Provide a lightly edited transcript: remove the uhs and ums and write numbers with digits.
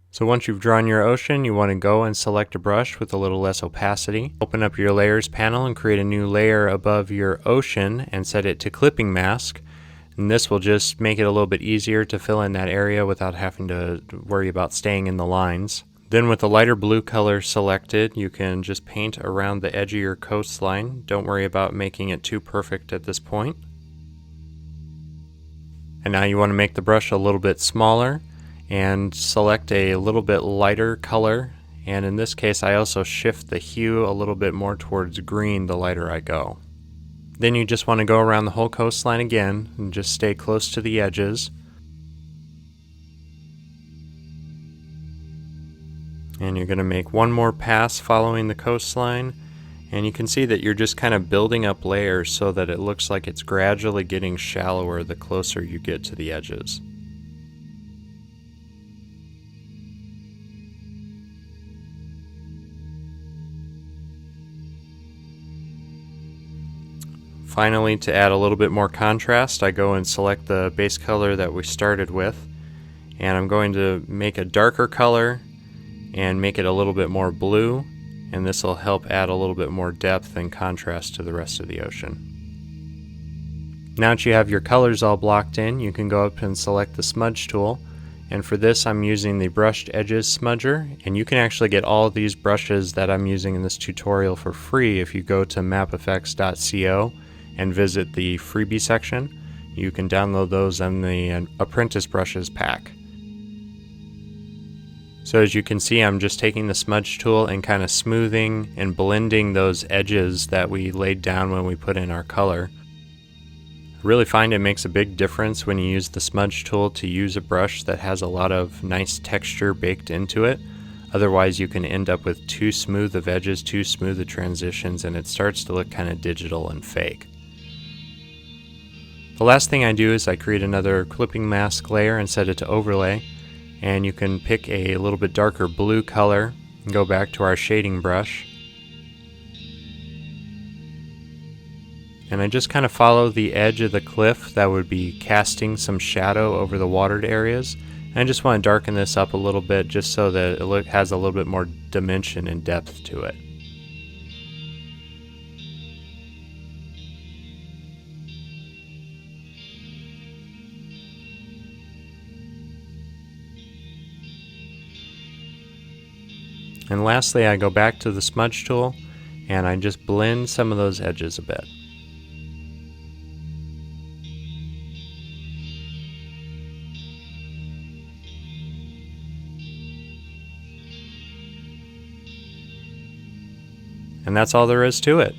So once you've drawn your ocean, you want to go and select a brush with a little less opacity. Open up your layers panel and create a new layer above your ocean and set it to clipping mask. And this will just make it a little bit easier to fill in that area without having to worry about staying in the lines. Then with the lighter blue color selected, you can just paint around the edge of your coastline. Don't worry about making it too perfect at this point. And now you want to make the brush a little bit smaller and select a little bit lighter color, and in this case I also shift the hue a little bit more towards green the lighter I go. Then you just want to go around the whole coastline again and just stay close to the edges. And you're going to make one more pass following the coastline, and you can see that you're just kind of building up layers so that it looks like it's gradually getting shallower the closer you get to the edges. Finally, to add a little bit more contrast, I go and select the base color that we started with, and I'm going to make a darker color and make it a little bit more blue, and this will help add a little bit more depth and contrast to the rest of the ocean. Now that you have your colors all blocked in, you can go up and select the smudge tool, and for this I'm using the brushed edges smudger, and you can actually get all of these brushes that I'm using in this tutorial for free if you go to mapeffects.co and visit the freebie section. You can download those in the Apprentice Brushes pack. So as you can see, I'm just taking the smudge tool and kind of smoothing and blending those edges that we laid down when we put in our color. I really find it makes a big difference when you use the smudge tool to use a brush that has a lot of nice texture baked into it. Otherwise you can end up with too smooth of edges, too smooth of transitions, and it starts to look kind of digital and fake. The last thing I do is I create another clipping mask layer and set it to overlay, and you can pick a little bit darker blue color and go back to our shading brush. And I just kind of follow the edge of the cliff that would be casting some shadow over the watered areas. And I just want to darken this up a little bit just so that it has a little bit more dimension and depth to it. And lastly, I go back to the smudge tool and I just blend some of those edges a bit. And that's all there is to it.